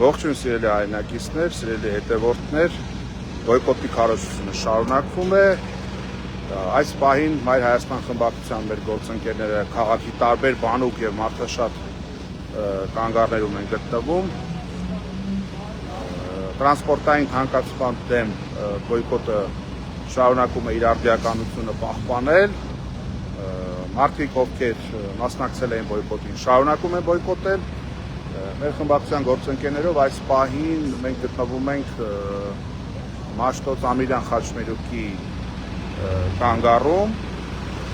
Ողջույն սիրելի հայրենակիցներ, սիրելի հետևորդներ, բոյկոտի քարոզությունը շարունակվում է։ Այս պահին Մայր Հայաստան խմբակցության մեր գործընկերները քաղաքի տարբեր բանուկ եւ մարդաշատ կանգառներում են գտնվում։ Տրանսպորտային թանկացման դեմ բոյկոտը շարունակում է իր արդիականությունը պահպանել։ Մարդիկ, ովքեր մասնակցել էին բոյկոտին, շարունակում են բոյկոտել։ Մեր խմբակցության գործընկերներով այս պահին մենք գտնվում ենք Մաշտոց Ամիրյան Խաչմերուկի կանգառում։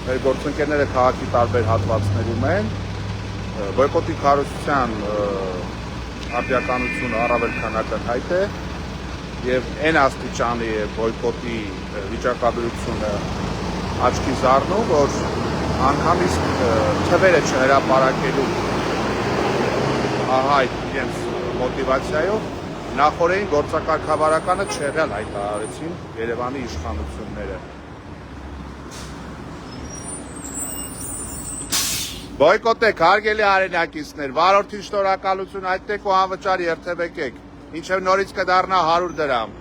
Մեր գործընկերները քաղաքի տարբեր հատվածներում են։ Բոյկոտի քարոզության արդիականությունը առավել քան ակնհայտ է եւ այն աստիճանի է բոյկոտի վիճակագրությունը աչքի զարնում, որ անգամ իսկ թվերը չհրապարակելու ահայտ իրենց մոտիվացիայով նախորդին գործակարգավարականը չեղյալ հայտարարեցին Երևանի իշխանությունները։ Բոյկոտեք, հարգելի հայրենակիցներ, վարորդին շնորհակալություն հայտնեք ու անվճար երթևեկեք, ինչեւ նորից կդառնա 100 դրամ։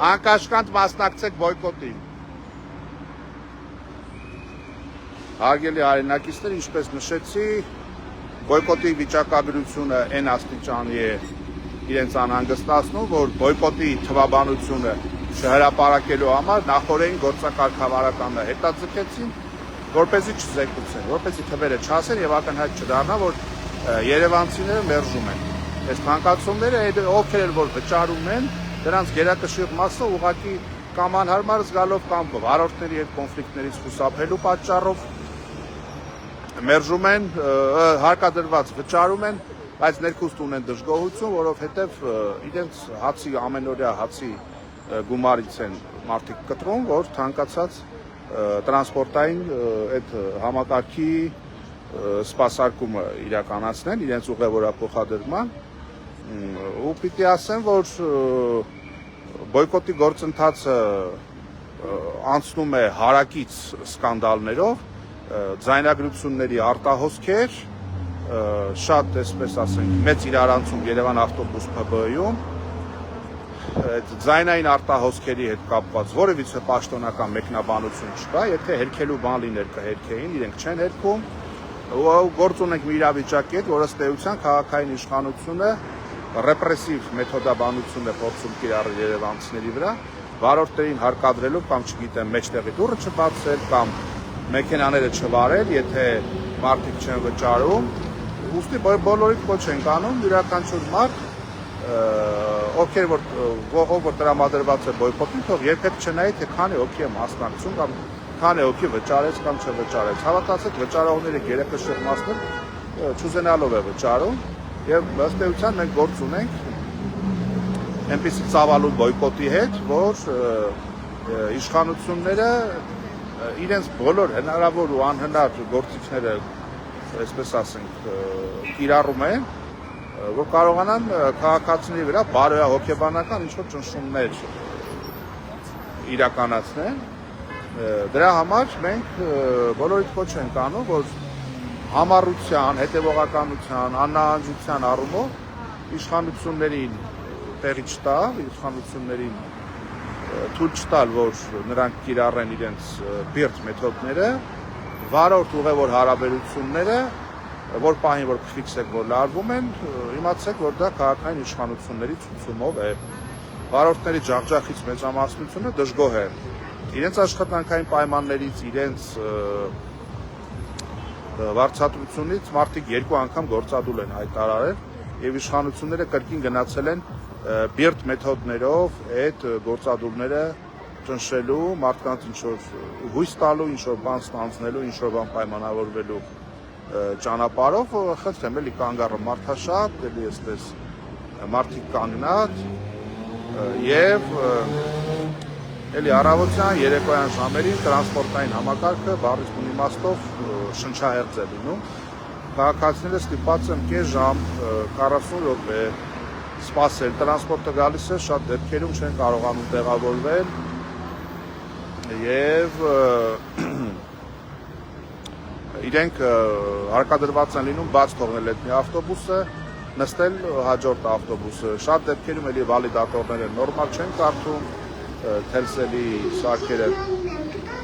Անկաշկանդ մասնակցեք բոյկոտին։ Հարգելի հայրենակիցներ, ինչպես նշեցի, բոյկոտի վիճակագրությունը այն աստիճանի է իրենց անհանգստացնում, որ բոյկոտի թվաբանությունը չհրապարակելու համար նախորդին գործակարգավարականը հետաձգեցին, որպեսզի չզեկուցեն, որպեսզի թվերը չասեն եւ ակնհայտ չդառնա, որ երևանցիները մերժում են։ Այս թանկացումները ովքեր էլ որ վճարում են, դրանց գերակշիռ մասը ուղղակի կամ անհարմար զգալով կամ վարորդների հետ կոնֆլիկտներից խուսափելու պատճառով մերժում են, հարկադրված վճարում են, բայց ներքուստ ունեն դժգոհություն, որովհետև իրենց հացի ամենօրյա հացի գումարից են մարդիկ կտրում, որ թանկացած տրանսպորտային այդ համակարգի սպասարկումը իրականացնեն իրենց ուղևորափոխադրման ու պիտի ասեմ, որ բոյկոտի գործընթացը անցնում է հարակից սկանդալներով, ձայնագրությունների արտահոսքեր, շատ, այսպես ասենք, մեծ իրարանցում Երևան ավտոբուս ՓԲ-ում, այդ ձայնային արտահոսքերի հետ կապված որևիցե պաշտոնական մեկնաբանություն չկա, եթե հերքելու բան լիներ կհերքեին, իրենք չեն հերքում, ու գործ ունենք մի իրավիճակի հետ, որ ըստ էության քաղաքային իշխանությունը ռեպրեսիվ մեթոդաբանություն է փորձում կիրառել երևանցիների վրա, վարորդներին հարկադրելով կամ չգիտեմ մեջտեղի դուռը չբացել կամ մեքենաները չվարել, եթե մարդիկ չեն վճարում, ուստի բոլորիդ ոչ ենք անում, յուրաքանչյուր մարդ, ով որ տրամադրված է բոյկոտին, թող երբեք չնայի, թե քանի հոգի է մասնակցում կամ քանի հոգի վճարեց կամ չվճարեց։ Հավատացեք, վճարողների գերակշիռ մասը չուզենալով է վճարում եւ ըստ էության մենք գործ ունենք այնպիսի ծավալուն բոյկոտի հետ, որ իշխանությունները իրենց բոլոր հնարավոր ու անհնար գործիքները, այսպես ասենք, կիրառում են, որ կարողանան քաղաքացիների վրա բարոյահոգեբանական ինչ-որ ճնշումներ իրականացնել։ Դրա համար մենք բոլորիդ ոչ ենք անում, որ համառության, հետևողականության, աննահանջության առումով իշխանություններին տեղի չտալ, իշխանություններին թույլ չտալ, որ նրանք կիրառեն իրենց բիրտ մեթոդները, վարորդ ուղևոր հարաբերությունները, որ պահին որ կֆիքսեք, որ լարվում են, իմացեք, որ դա քաղաքային իշխանությունների ցուցումով է։ Վարորդների ջախջախից մեծամասնությունը դժգոհ է իրենց աշխատանքային պայմաններից, իրենց վարձատրությունից, մարդիկ 2 անգամ գործադուլ են հայտարարել եւ իշխանությունները կրկին գնացել են բիրտ մեթոդներով այդ գործադուլները ճնշելու, մարդկանց ինչ-որ հույս տալու, ինչ-որ բան ստանձնելու, ինչ-որ բան պայմանավորվելու ճանապարհով, խնդրեմ էլի կանգառը մարդաշատ, էլի այսպես մարդիկ կանգնած եւ էլի առավոտյան երեկոյան ժամերին տրանսպորտային համակարգը բառից բուն իմաստով շնչահեղձ է լինում։ Քաղաքացիները ստիպված են կես ժամ 40 րոպե սպասել, տրանսպորտը գալիս է, շատ դեպքերում չեն կարողանում տեղավորվել եւ իրենք հարկադրված են լինում բաց թողնել այդ մի ավտոբուսը նստել հաջորդ ավտոբուսը։ Շատ դեպքերում էլի վալիդատորները նորմալ չեն կարդում, թելսելի սարքերը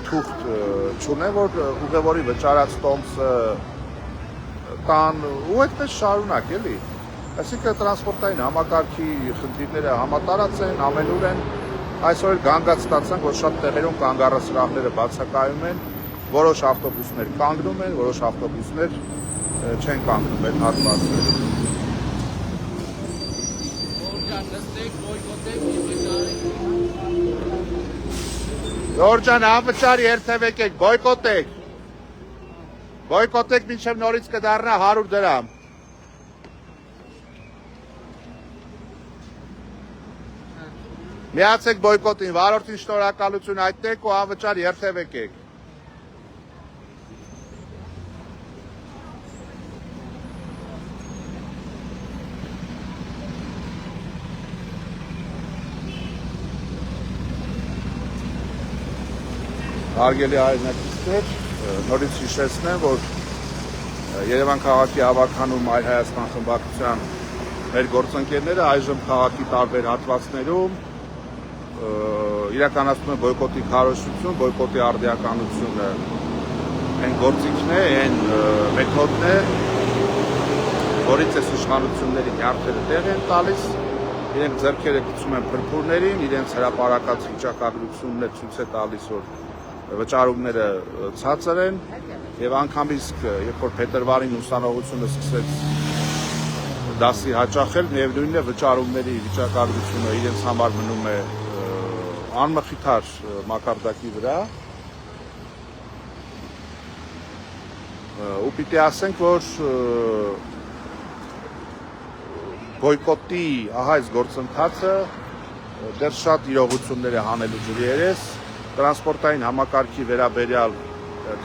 թուղթ չունեն, որ ուղևորի վճարած տոմսը տան ու այդպես շարունակ էլի։ Այսինքն տրանսպորտային համակարգի խնդիրները համատարած են, ամենուր են։ Այսօր էլ գանգած ստացանք, որ շատ տեղերում կանգառասրահները բացակայում են, որոշ ավտոբուսներ կանգնում են, որոշ ավտոբուսներ չեն կանգնում այդ հատվածներում։ Ջորջան, անվճար երթևեկեք, բոյկոտեք։ Բոյկոտեք մինչև նորից կդառնա 100 դրամ։ Միացեք բոյկոտին, վարորդին շնորհակալություն հայտնեք ու անվճար երթևեկեք։ Հարգելի հայրենակիցներ, նորից հիշեցնեմ, որ Երևան քաղաքի հավաքանում Այր Հայաստան խմբակցության մեր գործընկերները այժմ քաղաքի տարբեր հատվածներում իրականացնում են բոյկոտի քարոզություն, բոյկոտի արդիականությունը, այն գործիքն է, այն մեթոդն է, որից այս իշխանությունների նյարդերը տեղ են տալիս, իրենք ձեռքերը գցում են փրփուրներին, իրենց հրապարակած վիճակագրությունն է ցույց է տալիս, որ վճարումները ցածր են եւ անգամ իսկ երբ որ փետրվարին ուսանողությունը սկսեց դասի հաճախել, միևնույնն է վճարումների վիճակագրությունը իրենց համար մնում է անմխիթար մակարդակի վրա ու պիտի ասենք, որ բոյկոտի այս գործընթացը դեռ շատ իրողություններ է հանելու ջրի երես, տրանսպորտային համակարգի վերաբերյալ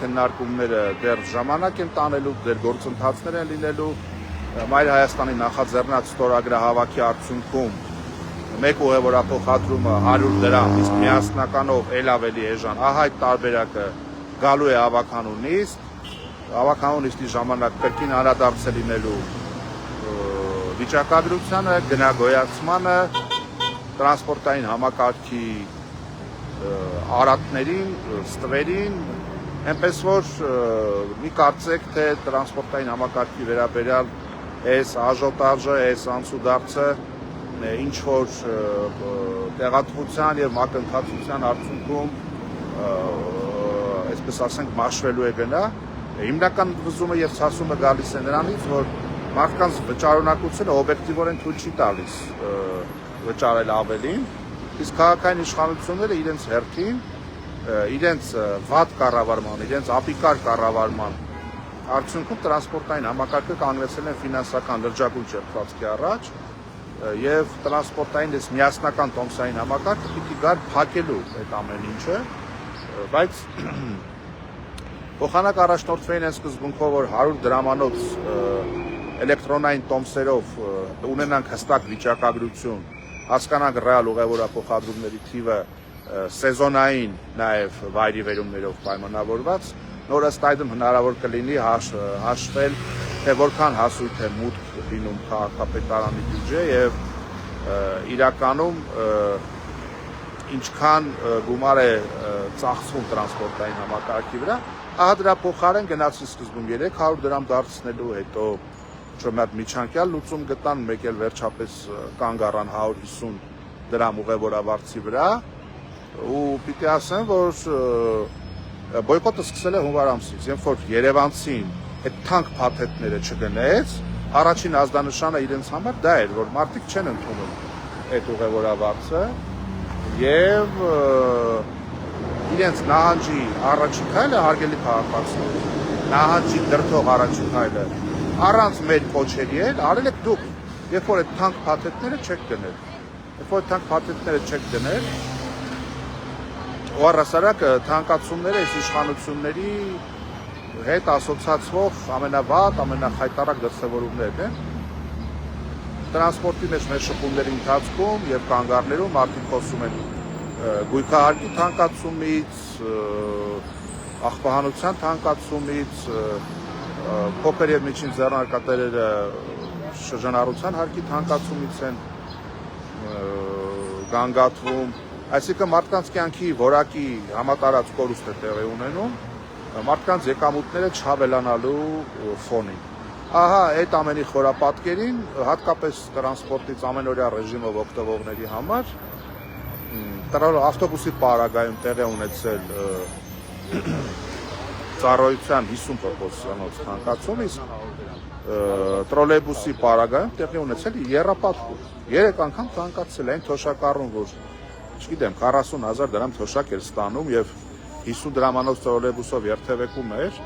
քննարկումները դեռ ժամանակ են տանելու, դեռ գործընթացներ են լինելու, Մայր Հայաստանի նախաձեռնած ստորագրահավաքի արդյունքում մեկ ուղևորափոխադրումը 100 դրամ, իսկ միասնականով էլ ավելի էժան, այդ տարբերակը գալու է հավաքանու նիստ, հավաքանու նիստի ժամանակ կրկին անդրադարձ է լինելու վիճակագրությանը, գնագոյացմանը, տրանսպորտային համակարգի արատներին, ստվերին, այնպես որ մի կարծեք, թե տրանսպորտային համակարգի վերաբերյալ այս աժոտաժը, այս անցուդարձը ինչ որ տեղատվության եւ մակընթացության արդյունքում այսպես ասենք մաշվելու է գնա, հիմնական վզումը եւ ցասումը գալիս է նրանից, որ մարդկանց վճարունակությունը օբյեկտիվորեն թույլ չի տալիս վճարել ավելին, իսկ քաղաքային իշխանությունները իրենց հերթին, իրենց վատ կառավարման, իրենց ապիկար կառավարման արդյունքում տրանսպորտային համակարգը կանգնեցել են ֆինանսական լրջագույն ճեղքվածքի առաջ եւ տրանսպորտային այս միասնական տոմսային համակարգը պիտի գար փակելու այդ ամեն ինչը, բայց փոխանակ առաջնորդվեին այն սկզբունքով, որ 100 դրամանոց էլեկտրոնային տոմսերով ունենանք հստակ վիճակագրություն, հասկանանք ռեալ ուղևորափոխադրումների թիվը սեզոնային նաև վայրի վերումներով պայմանավորված, նոր ըստ այդմ հնարավոր կլինի հաշվել, թե որքան հասույթ է մուտք լինում քաղաքապետարանի բյուջե եւ իրականում ինչքան գումար է ծախսվում տրանսպորտային համակարգի վրա, դրա փոխարեն գնացի սկզբում 300 դրամ դարձնելու, հետո շոմատ միջանկյալ լուծում գտան, մեկ էլ վերջապես կանգ առան 150 դրամ ուղևորավարձի վրա ու պիտի ասեմ, որ բոյկոտը սկսել է հունվար ամսից, երբ որ Երևանցին այդ թանկ փաթեթները չգնեց, առաջին ազդանշանը իրենց համար դա էր, որ մարդիկ չեն ընդունում այդ ուղևորավարձը եւ իրենց նահանջի առաջին քայլը հարգելի քաղաքացիներ, նահանջի դրդող առաջին քայլը առանց մեր կոչերի էլ արել եք դուք, երբ որ այդ թանկ փաթեթները չեք գնել, երբ որ թանկ փաթեթները չեք գնել, ու առհասարակ թանկացումները այս իշխանությունների հետ ասոցացվող ամենավատ, ամենախայտարակ դրսևորումներն են։ Տրանսպորտի մեջ մեր շփումների ընթացքում եւ կանգառներում մարդիկ խոսում են գույքահարկի թանկացումից, աղբահանության թանկացումից, փոքր եւ միջին ձեռնարկատերերը շրջանառության հարկի թանկացումից են գանգատվում, այսինքն մարդկանց կյանքի որակի համատարած կորուստ է տեղի ունենում, մարդկանց եկամուտները չհավելանալու ֆոնին։ Ահա այդ ամենի խորապատկերին, հատկապես տրանսպորտից ամենօրյա ռեժիմով օգտվողների համար, ավտոբուսի պարագայում տեղի ունեցել ծառայության 50%-անոց թանկացում, իսկ տրոլեյբուսի պարագայում տեղի ունեցել եռապատկում։ 3 անգամ թանկացել այն թոշակառուն, որ չգիտեմ 40,000 դրամ թոշակ էր ստանում եւ 50 դրամանոց տրոլեյբուսով երթևեկում էր։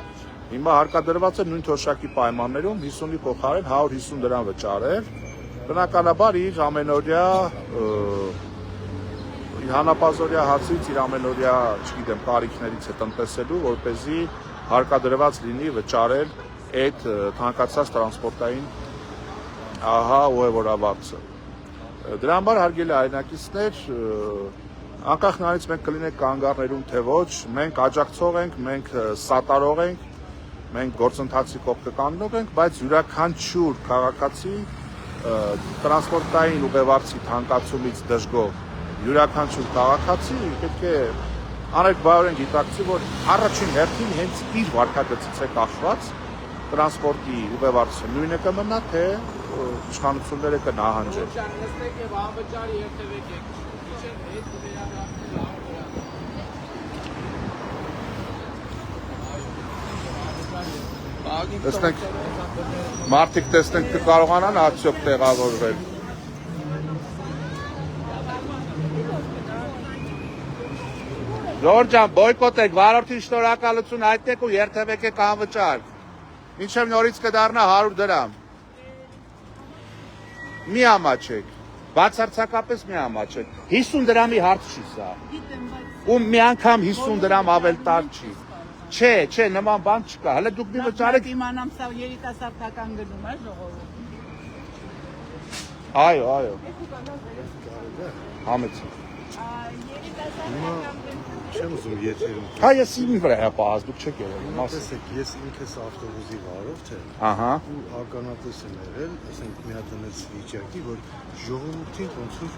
Հիմա հարկադրված է նույն թոշակի պայմաններում 50-ի փոխարեն 150 դրամ վճարել։ Բնականաբար իր ամենօրյա հանապազօրյա հացից իր ամենօրյա, չգիտեմ, կարիքներից է տնտեսելու, որպեսզի հարկադրված լինի վճարել այդ թանկացած տրանսպորտային ահա ուղևորավարձը։ Դրա համար հարգելի հայրենակիցներ, անկախ նրանից մենք կլինենք կանգառներում թե ոչ, մենք աջակցող ենք, մենք սատարող ենք, մենք գործընթացի կողքը կանգնող ենք, բայց յուրաքանչյուր քաղաքացի տրանսպորտային ուղևորցի թանկացումից դժգոհ յուրաքանչյուր քաղաքացի պետք է աներկբայորեն գիտակցի, որ առաջին հերթին հենց իր վարկագծից է կախված տրանսպորտի ուղևորցը նույնը կմնա, թե իշխանությունները կնահանջեն։ Տեսնենք, մարդիկ տեսնենք կկարողանան արդյոք տեղավորվել։ Ժողովուրդ ջան, բոյկոտեք, վարորդին շնորհակալություն հայտնեք ու երթևեկեք անվճար։ Մինչև նորից կդառնա 100 դրամ։ Մի ամաչեք, բացարձակապես մի ամաչեք։ 50 դրամի հարց չի սա։ Ու մի անգամ 50 դրամ ավել տար չի։ Չէ, նման բան չկա։ Հələ դուք մի վճարեք։ Իմանամ սա երիտասարդական գնում է ժողովուրդ։ Այո։ Համեցեք։ Չեմ ուզում եթերում։ Հա ես իմ վրա է պահած, դուք չեք եղել։ Տեսեք, ես ինքս ավտոբուսի վարորդ եմ։ Ահա։ Ու ականատես եմ եղել, ասենք մի հատ այնպես վիճակի, որ ժողովրդին ոնց որ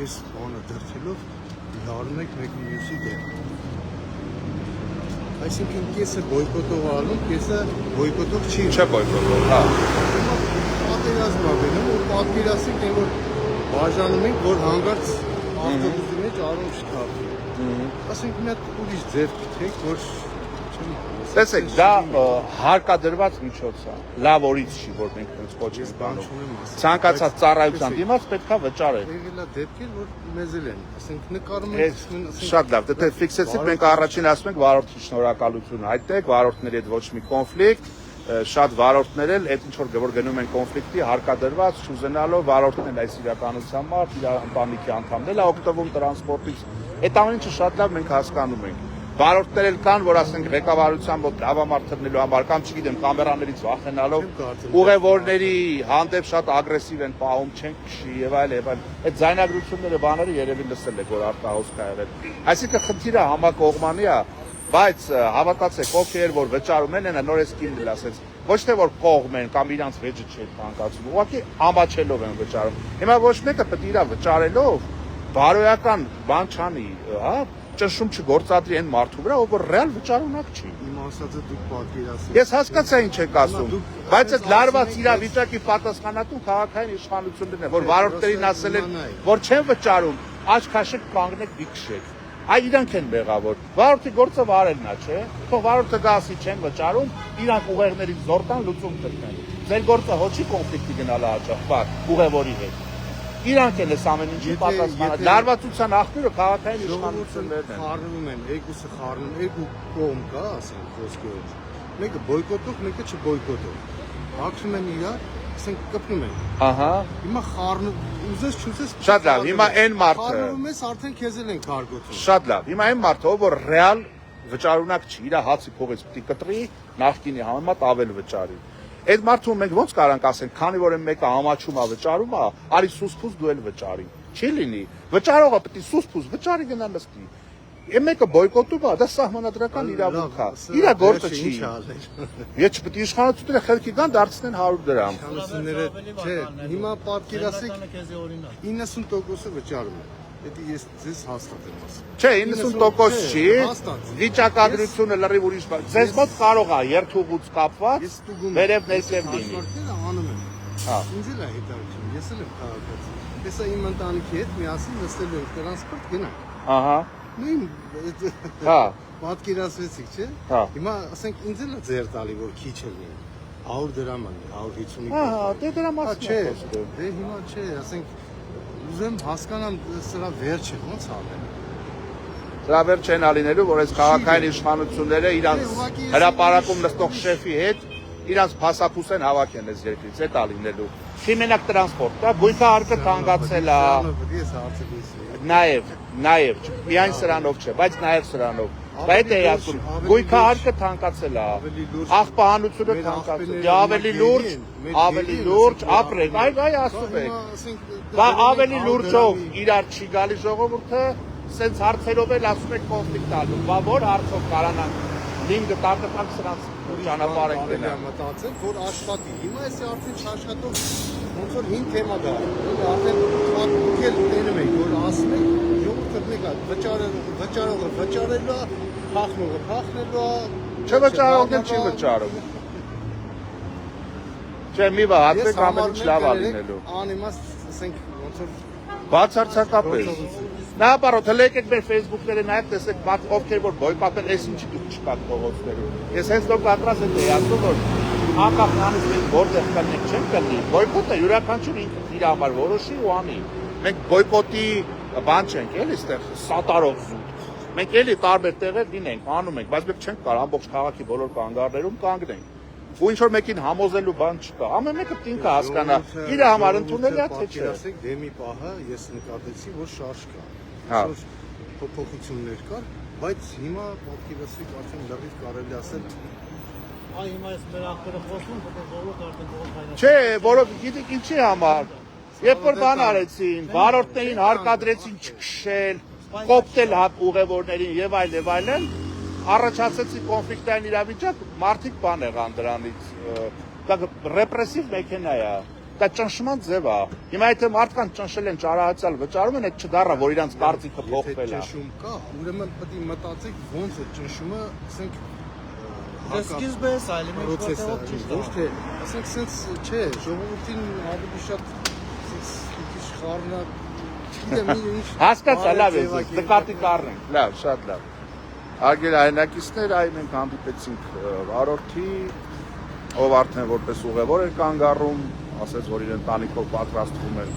այս բանը դրթելով լարում եք մեկ մյուսի դեմ։ Այսինքն կեսը բոյկոտով անում, կեսը բոյկոտով չի։ Չէ բոյկոտով, հա։ Պատերազմ ա գնում, ու պատկերացրեք, որ բաժանում ենք, որ հանգարց ավտոբուսի մեջ արում չթափվի։ Ասենք մի հատ ուրիշ ձև գտեք, որ Տեսեք, դա հարկադրված միջոց է, լավ օրից չի, որ մենք այնպես կոչենք բանով։ Ցանկացած ծառայության դիմաց պետք է վճարել։ Եղել է դեպքեր, որ մեզ էլ են, ասենք նկարում ենք, Շատ լավ, դե ֆիքսեցիք, մենք առաջին ասում ենք վարորդի շնորհակալություն հայտնեք, վարորդների հետ ոչ մի կոնֆլիկտ, շատ վարորդներ էլ այդ ինչ որ գնում են կոնֆլիկտի հարկադրված չուզենալով վարորդներն այս իրականության մարդ, իր ընտանիքի անդամներն օգտվում տրանսպորտից։ Այդ ամեն ինչը շատ լավ մենք հասկանում ենք։ Վարորդներ էլ կան, որ ասենք ղեկավարության մոտ հավամարդ թռնելու համար կամ չգիտեմ կամերաներից վախենալով ուղևորների հանդեպ շատ ագրեսիվ են պահում, չեն քշի եւ այլ։ Այդ ձայնագրությունները բաները երևի լսել եք, որ արտահոսք ա եղել։ Այսինքն խնդիրը համակողմանի է, բայց հավատացեք, ովքեր որ վճարում են, նոր էս կինն ասեց, ոչ թե որ կողմ են կամ իրանց վեճը չէ թանկացում, ուղղակի ամաչելով են վճարում։ Հիմա ոչ մեկը պետք է իր վճարելով բարոյական բան չանի, հա, ճնշում չգործադրի այն մարդու վրա, ով որ ռեալ վճարունակ չի։ Իմ ասածը դուք պատկերացրեք։ Ես հասկացա ինչ եք ասում, բայց այդ լարված իրավիճակի պատասխանատու քաղաքային իշխանություններն են, որ վարորդներին ասել են, որ չեն վճարում, աչք քաշեք կանգնեք դիքշեք։ Այ իրանք են մեղավոր։ Վարորդի գործը վարելն է, չէ՞։ Թող վարորդը գասի չեն վճարում, իրանք ուղեղներից զոր տան լուծում գտնեն։ Ձեր գործը հոչի կոնֆլիկտի գնալը հաճախ, ուղևորի հետ։ Իրանք են այս ամեն ինչի պատասխանը։ Լարվածության աղբյուրը քաղաքային իշխանություններն են։ Խառնում են, եկուսը խառնում, երկու կողմ կա, ասենք ոսկեով։ Մեկը բոյկոտով, մեկը չբոյկոտով։ Հակվում են իրար, ասենք կպնում են։ Ահա։ Հիմա խառնում, ուզես չուզես։ Շատ լավ, հիմա այն մարդը։ Խառնում ես, արդեն քեզ էլ են քարգոծում։ Շատ լավ, հիմա այն մարդը, որ ռեալ վճարունակ չի, իր հացի փողից պիտի կտրի, նախկինի համեմատ ավել վճարի։ Այդ մարդուն մենք ոնց կարանք ասենք, քանի որ մեկը համաչում է վճարում է, արի սուսփուս դու էլ վճարի։ Չի լինի։ Վճարողը պետք է սուսփուս վճարի գնա նստի։ Մեկը բոյկոտում է, դա սահմանադրական իրավունք է։ Իրա գործը չի։ Ես չպետք է իշխանությունները խելքի գան դարձնեն 100 դրամ։ Իշխանությունները, չէ, հիմա պատկերացրեք 90%-ը վճարում է։ Դա ես ձեզ հաստատ եմ ասում։ Չէ, 90% չի։ Վիճակագրությունը լրիվ ուրիշ բան։ Ձեզ մոտ կարող է երթուղուց կապված վերև ներքև լինի։ Հաշվարկները անում եմ։ Հա։ Ինձ էլ է հետաքրքրում, ես էլ եմ քաղաքացի։ Տեսա իմ ընտանիքի հետ միասին նստելու ենք տրանսպորտ գնանք։ Ահա։ Նույն Հա։ պատկերացրեցիք, չէ։ Հա։ Հիմա ասենք ինձ էլ է ձեր տալի, որ քիչ է լինի։ 100 դրամ է, 150-ի։ Ահա, դե դրա մասին չէ, է խոսքը։ դե հիմա չէ, ասենք ուզեմ հասկանամ սրա վերջը ոնց անել։ Դրա վերջ չեն ալինելու, որ այս քաղաքային իշխանությունները իրանց հրապարակում նստող շեֆի հետ իրանց փասափուս են հավաքեն այս երկրից, այդ ալինելու։ Չի մենակ տրանսպորտ, դա գույքը հարկը թանկացել է։ Ես հարցերից Նաև, միայն սրանով չէ, բայց նաև սրանով։ Բայց է ասում, գույքը հարկը թանկացել է։ Աղբահանությունը թանկացել է։ Ավելի լուրջ ապրեք, այ ասում եք։ Բա ավելի լուրջով իրար չի գալի ժողովուրդը, սենց հարցերով էլ ասում եք կոնֆլիկտ ալու։ Բա որ հարցով կարանանք լինգը տարտանք սրանց ճանապարհ ենք գնալ։ Մտածել, որ աշխատի։ Հիմա էսի արդեն չաշխատող ոնց որ հին թեմա դա։ Արդեն պատմել տենում ենք, որ ասում ենք, ժողովուրդը մեկը վճարողը վճարելու է, փախնողը փախնելու է, Չվճարողն չի վճարում։ Չէ, մի բա հատվեք ամենից լավ ալինելու։ Անիմաստ ասենք ոնց որ Բացարձակապես։ Նաապարոտ հլեք եք մեր Facebook-ները նայեք, տեսեք ովքեր որ բոյկոտել, այս ինչի դուք չկաք փողոցներում։ Ես հենց դուք ակրաս եմ ասում, որ անկախ նրանից մենք որտեղ կլինենք, չենք կլինի։ Բոյկոտը յուրաքանչյուր ինքը իր համար որոշի ու անի։ Մենք բոյկոտի բան չենք, էլի այստեղ սատարող զուտ։ Մենք էլի տարբեր տեղեր դինենք, անում ենք, բայց մենք չենք կարող ամբողջ քաղաքի բոլոր կանգառներում կանգնենք։ Ու ինչ որ մեկին համոզելու բան չկա։ Ամեն մեկը ինքը հասկանա, իր համար ընդունելի է թե չէ։ Ասենք դեմի պահը ես նկատեցի, որ շարժ կա։ Հա։ Փոփոխություններ կար, բայց հիմա պատկերացրեք արդեն լրիվ կարելի ասել Այ հիմա ես մեր ախպերը խոսում, որտեղ ժողովուրդը արդեն կողոպայնացել։ Չէ, որով գիտեք ինչի համար։ Երբ որ բան արեցին, վարորդներին հարկադրեցին չքշել, կոպտել ուղևորներին եւ այլն, առաջացեցի կոնֆլիկտային իրավիճակ, մարդիկ բան եղան դրանից։ Դա ռեպրեսիվ մեքենա է։ Դա ճնշման ձև է։ Հիմա եթե մարդկանց ճնշել են ճարահացալ վճարում են, այդ չդառա, որ իրանց կարծիքը փոխվել է։ Ճնշում կա, ուրեմն պետք է մտածեք ոնց է ճնշումը, ասենք Սկիզբը է, այլ մի որտեղով ճիշտ է։ Ոչ թե, ասենք sense չէ, ժողովրդին ավելի շատ sense քիչ խառնա, չգիտեմ ինչ։ Հասկացա, լավ է, նկատի կառնենք, լավ, շատ լավ։ Արգել հայրենակիցներ, այ մենք հանդիպեցինք վարորդի, ով արդեն որպես ուղևոր էր կանգառում, ասեց, որ իր ընտանիքով պատրաստվում էր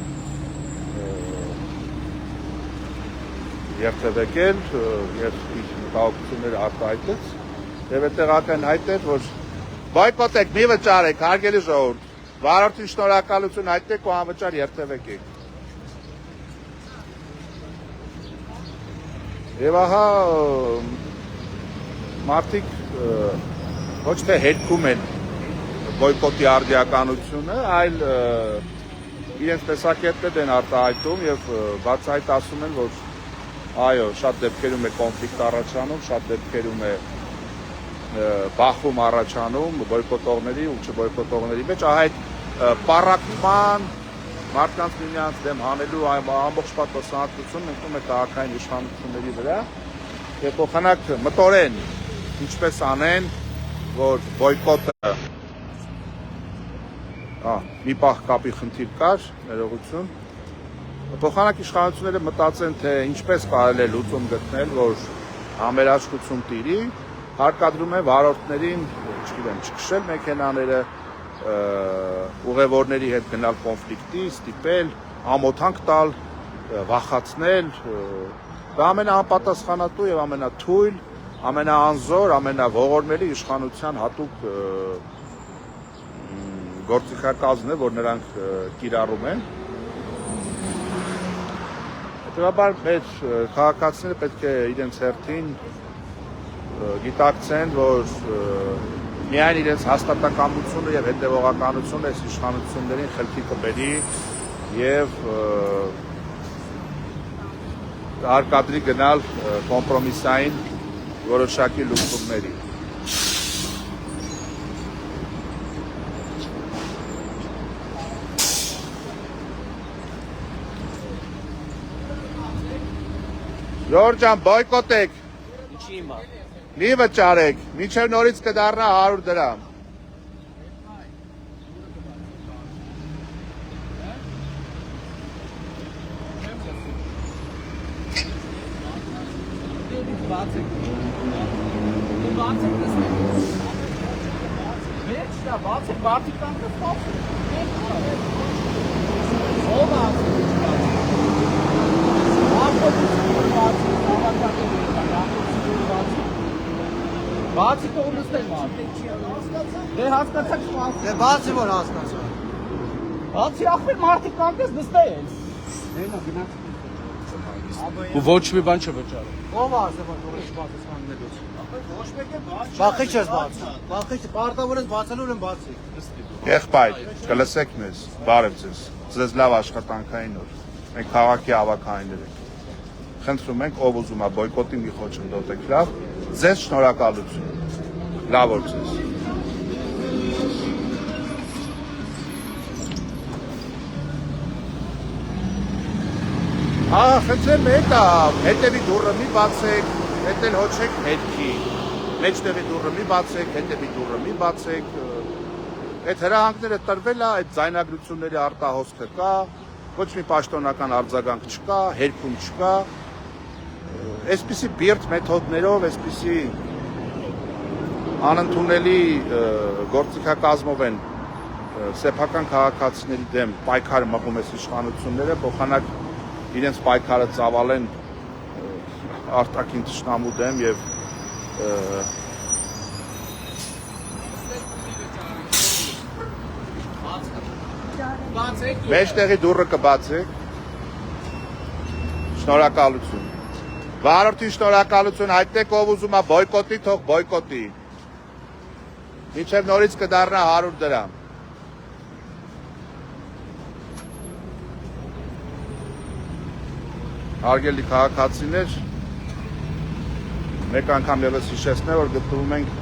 երթևեկել եւ իր մտահոգությունները արտահայտեց եւ այդտեղ ակնհայտեց, որ բոյկոտեք, մի վճարեք, հարգելի ժողովուրդ, վարորդին շնորհակալություն հայտնեք ու անվճար երթևեկեք։ Եվ ահա մարդիկ ոչ թե հետքում են բոյկոտի արդիականությունը, այլ իրենց տեսակետներ են արտահայտում եւ բացահայտ ասում են, որ այո, շատ դեպքերում է կոնֆլիկտ առաջանում, շատ դեպքերում է բախում առաջանում բոյկոտողների ու չբոյկոտողների մեջ, ահա այդ պառակտման մարդկանց միմյանց դեմ հանելու ամբողջ պատասխանատվությունը մենք ունենք քաղաքային իշխանությունների վրա եւ փոխանակ մտորեն ինչպես անեն, որ բոյկոտը մի պահ կապի խնդիր կար, ներողություն, փոխանակ իշխանությունները մտածեն, թե ինչպես կարելի է լուծում գտնել, որ համերաշխություն տիրի, հարկադրում է վարորդներին, չգիտեմ, չքշել մեքենաները, ուղևորների հետ գնալ կոնֆլիկտի, ստիպել, ամոթանք տալ, վախացնել, դա ամենաանպատասխանատու եւ ամենաթույլ, ամենաանզոր, ամենաողորմելի իշխանության հատուկ գործիքակազմն է, որ նրանք կիրառում են։ Հետևաբար մեր քաղաքացիները պետք է իրենց հերթին գիտակցեն, որ միայն իրենց հաստատակամությունը եւ հետեւողականությունը այս իշխանություններին խելքի կբերի եւ արկադրի գնալ կոմպրոմիսային որոշակի լուծումների։ Ժորժ ջան, բոյկոտեք։ Ինչի հիմա։ Մի վճարեք, մինչև նորից կդառնա 100 դրամ։ Բացի կողմից է մարդ։ Դե հասկացաք սպասի։ Դե բացի որ հասկացա։ Բացի ախր մարդիկ կանգնես նստել։ Դենա գնաց։ Ու ոչ մի բան չվճարում։ Ո՞վ ասել որ դուրս բացես կանգնելուց։ Ոչ մեկը բաց։ Բախի չես բաց։ Բախի պարտավոր ես բացելու են բացի։ Եղբայր, կլսեք մեզ, բարև ձեզ, ձեզ լավ աշխատանքային օր, մենք քաղաքի ավականներ ենք, խնդրում ենք ով ուզում է բոյկոտի մի խոչընդոտեք լավ, ձեզ շնորհակալություն, լավ օր ձեզ։ Խնդրեմ հետևի դուռը մի բացեք, հետ էլ հոչեք հետքի, մեջտեղի դուռը մի բացեք, հետևի դուռը մի բացեք, այդ հրահանգները տրվել է, այդ ձայնագրությունների արտահոսքը կա, ոչ մի պաշտոնական արձագանք չկա, հերքում չկա, այսպիսի բիրտ մեթոդներով, այսպիսի անընդունելի գործիքակազմով են սեփական քաղաքացիների դեմ պայքար մղում այս իշխանությունները, փոխանակ իրենց պայքարը ծավալեն արտաքին թշնամու դեմ եւ մեջտեղի դուռը կբացեք, շնորհակալություն, վարորդին շնորհակալություն, հայտնեք ով ուզում է բոյկոտի, թող բոյկոտի, մինչև նորից կդառնա 100 դրամ։ Հարգելի քաղաքացիներ, մեկ անգամ ևս հիշեցնեմ, որ գտնվում ենք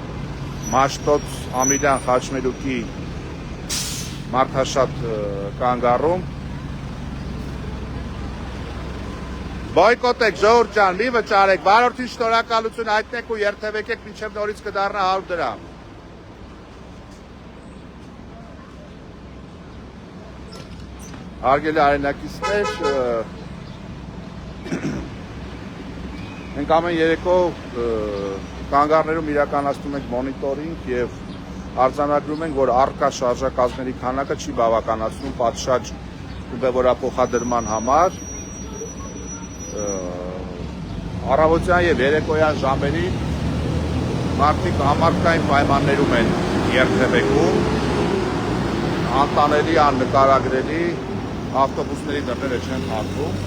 Մաշտոց Ամիրյան Խաչմերուկի մարդաշատ կանգառում։ Բոյկոտեք, Ժողովուրդ ջան, մի վճարեք, վարորդին շնորհակալություն հայտնեք ու երթևեկեք, մինչև նորից կդառնա 100 դրամ։ Հարգելի արենակիցներ, մենք ամեն երեկո կանգառներում իրականացնում ենք մոնիտորինգ եւ արձանագրում ենք, որ առկա շարժակազմերի քանակը չի բավականացնում պատշաճ ուղևորափոխադրման համար։ Առավոտյան եւ երեկոյան ժամերին մարդիկ համարտային պայմաններում են երթևեկում, անտանելի, աննկարագրելի ավտոբուսների դռները չեն փակվում։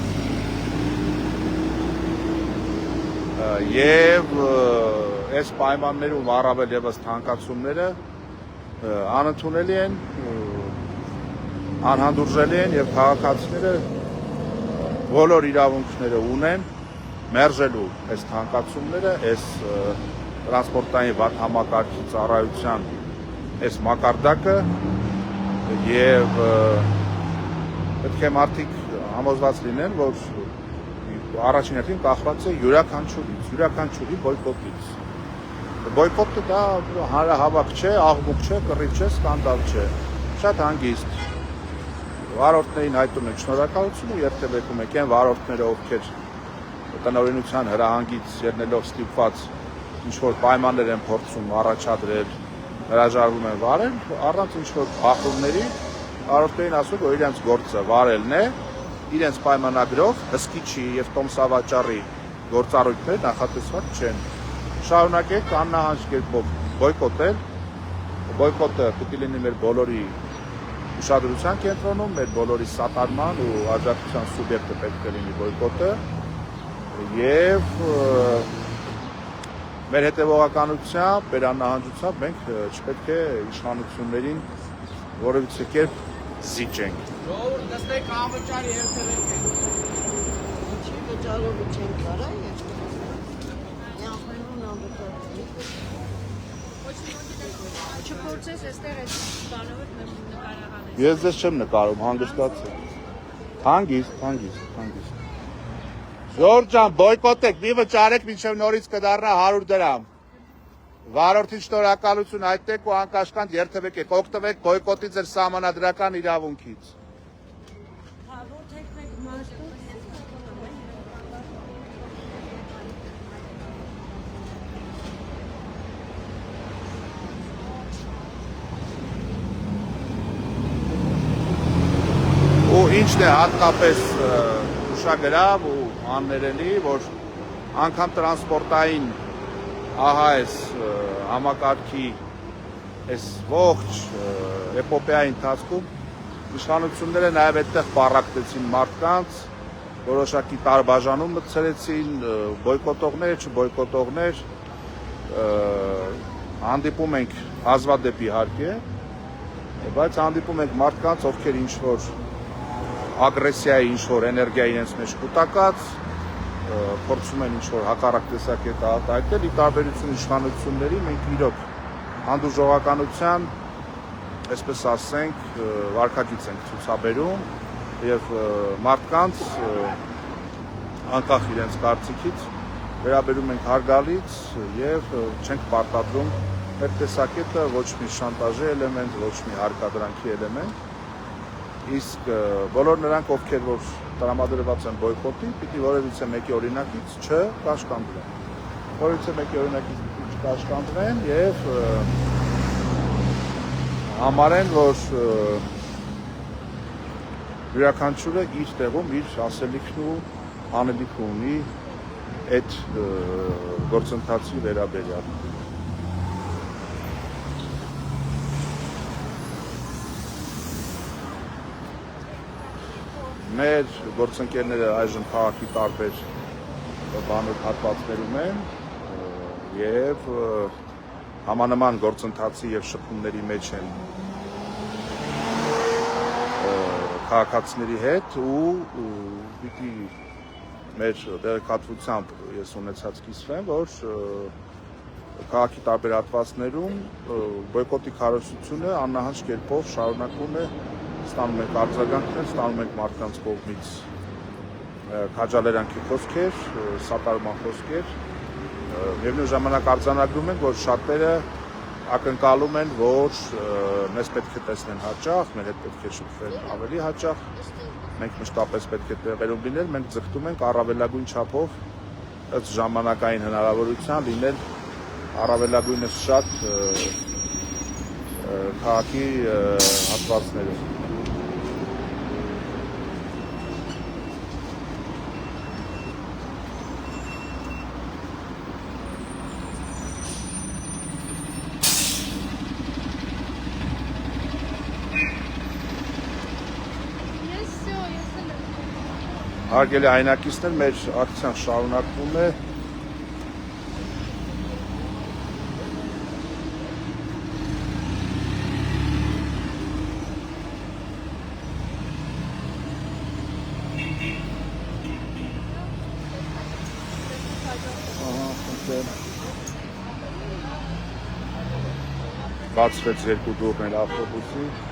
Եվ այս պայմաններում առավել ևս թանկացումները անընդունելի են, անհանդուրժելի են եւ քաղաքացիները բոլոր իրավունքները ունեն մերժելու այս թանկացումները, այս տրանսպորտային վատ համակարգի ծառայության այս մակարդակը եւ պետք է մարդիկ համոզված լինեն, որ առաջին հերթին կախված է յուրաքանչյուրի բոյկոտից։ Բոյկոտը դա հանրահավաք չէ, աղմուկ չէ, կռիվ չէ, սկանդալ չէ, շատ հանգիստ։ Վարորդներին հայտնում ենք շնորհակալություն ու երթևեկում ենք այն վարորդները, ովքեր տնօրինության հրահանգից ելնելով ստիպված ինչ-որ պայմաններ են փորձում առաջադրել, հրաժարվում են վարել, առանց ինչ-որ բախումների, վարորդներին ասում, որ իրենց գործը վարելն է, իրենց պայմանագրով հսկիչի եւ տոմսավաճառի գործառույթներ նախատեսված չեն։ Շարունակեք աննահանջ կերպով բոյկոտել, բոյկոտը պետք է լինի մեր բոլորի ուշադրության կենտրոնում, մեր բոլորի սատարման ու աջակցության սուբյեկտը պետք է լինի բոյկոտը եւ մեր հետևողականությամբ, մեր աննահանջությամբ մենք չպետք է իշխանություններին որևիցե կերպ զիջենք։ Ժողովուրդ նստեք անվճար երթևեկեք։ վճարողը չեն կարա եւ յախմերուն ամբողջ Չփորձես այստեղ այս բանով նկարահանել։ Ես ձեզ չեմ նկարում, հանգստացեք։ Հանգիստ։ Ժորժ ջան, բոյկոտեք, մի վճարեք, մինչև նորից կդառնա 100 դրամ։ Վարորդին շնորհակալություն հայտնեք ու անկաշկանդ երթևեկեք, օգտվեք բոյկոտի ձեր սահմանադրական իրավունքից։ Ու ինչն է հատկապես ուշագրավ ու աններելի, որ անգամ տրանսպորտային ահա այս համակարգի այս ողջ էպոպեայի ընթացքում իշխանությունները նաև այդտեղ պառակտեցին մարդկանց, որոշակի տարբաժանում մտցրեցին, բոյկոտողներ, չբոյկոտողներ, հանդիպում ենք հազվադեպ իհարկե, բայց հանդիպում ենք մարդկանց, ովքեր ինչ-որ ագրեսիայի ինչ-որ էներգիա իրենց մեջ կուտակած, փորձում են ինչ-որ հակառակ տեսակետ արտահայտել, ի տարբերություն իշխանությունների, մենք իրոք հանդուրժողականության, այսպես ասենք, վարքագիծ ենք ցուցաբերում եւ մարդկանց անկախ իրենց կարծիքից վերաբերում ենք հարգալից եւ չենք պարտադրում մեր տեսակետը ոչ մի շանտաժի էլեմենտ, ոչ մի հարկադրանքի էլեմենտ։ Իսկ բոլոր նրանք, ովքեր որ տրամադրված են բոյկոտին, պիտի որևիցե մեկի օրինակից չկաշկանդվեն։ Որևիցե մեկի օրինակից պիտի չկաշկանդվեն եւ համարեն, որ յուրաքանչյուրը իր տեղում իր ասելիքն ու անելիքը ունի այդ գործընթացի վերաբերյալ։ Մեր գործընկերները այժմ քաղաքի տարբեր բանոց հատվածներում են եւ համանման գործընթացի եւ շփումների մեջ են քաղաքացիների հետ ու պիտի մեր տեղեկատվությամբ ես ունեցած կիսվեմ, որ քաղաքի տարբեր հատվածներում բոյկոտի քարոզությունը աննահանջ կերպով շարունակվում է, ստանում ենք արձագանքներ, ստանում ենք մարդկանց կողմից քաջալերանքի խոսքեր, սատարման խոսքեր, միևնույն ժամանակ արձանագրում ենք, որ շատերը ակնկալում են, որ մեզ պետք է տեսնեն հաճախ, մեր հետ պետք է շփվեն ավելի հաճախ, մենք մշտապես պետք է տեղերում լինել, մենք ձգտում ենք առավելագույն չափով ըստ ժամանակային հնարավորության լինել առավելագույնս շատ քաղաքի հատվածներում։ Հարգելի հայրենակիցներ, մեր ակցիան շարունակվում է։ Բացվեց երկու դուռն էլ ավտոբուսի։